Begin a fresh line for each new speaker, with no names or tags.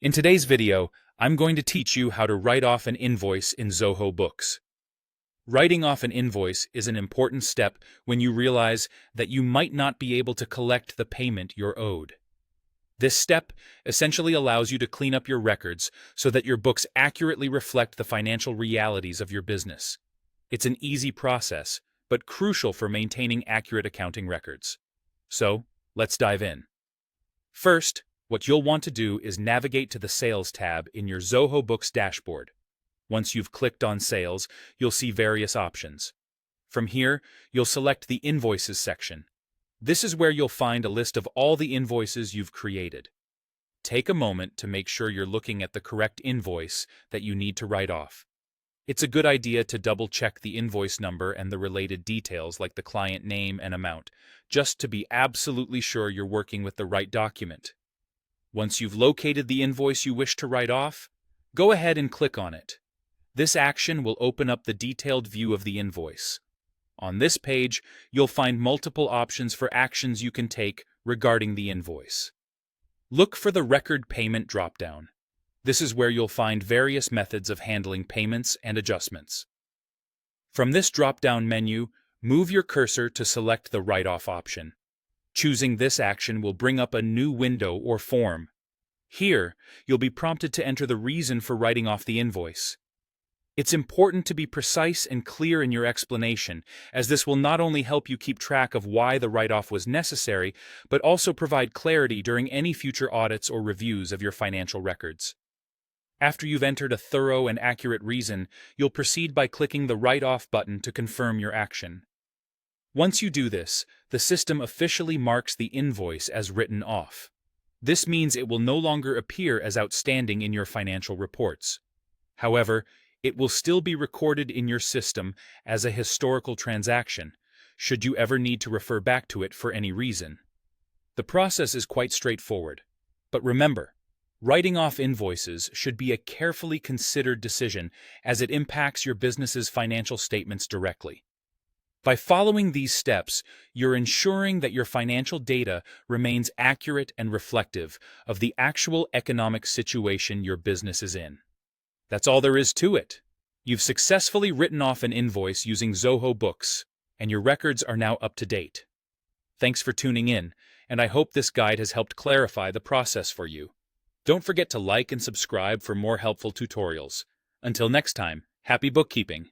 In today's video, I'm going to teach you how to write off an invoice in Zoho Books. Writing off an invoice is an important step when you realize that you might not be able to collect the payment you're owed. This step essentially allows you to clean up your records so that your books accurately reflect the financial realities of your business. It's an easy process, but crucial for maintaining accurate accounting records. So, let's dive in. First, what you'll want to do is navigate to the Sales tab in your Zoho Books dashboard. Once you've clicked on Sales, you'll see various options. From here, you'll select the Invoices section. This is where you'll find a list of all the invoices you've created. Take a moment to make sure you're looking at the correct invoice that you need to write off. It's a good idea to double-check the invoice number and the related details like the client name and amount, just to be absolutely sure you're working with the right document. Once you've located the invoice you wish to write off, go ahead and click on it. This action will open up the detailed view of the invoice. On this page, you'll find multiple options for actions you can take regarding the invoice. Look for the Record Payment dropdown. This is where you'll find various methods of handling payments and adjustments. From this drop-down menu, move your cursor to select the write-off option. Choosing this action will bring up a new window or form. Here, you'll be prompted to enter the reason for writing off the invoice. It's important to be precise and clear in your explanation, as this will not only help you keep track of why the write-off was necessary, but also provide clarity during any future audits or reviews of your financial records. After you've entered a thorough and accurate reason, you'll proceed by clicking the Write-Off button to confirm your action. Once you do this, the system officially marks the invoice as written off. This means it will no longer appear as outstanding in your financial reports. However, it will still be recorded in your system as a historical transaction, should you ever need to refer back to it for any reason. The process is quite straightforward. But remember, writing off invoices should be a carefully considered decision as it impacts your business's financial statements directly. By following these steps, you're ensuring that your financial data remains accurate and reflective of the actual economic situation your business is in. That's all there is to it. You've successfully written off an invoice using Zoho Books, and your records are now up to date. Thanks for tuning in, and I hope this guide has helped clarify the process for you. Don't forget to like and subscribe for more helpful tutorials. Until next time, happy bookkeeping!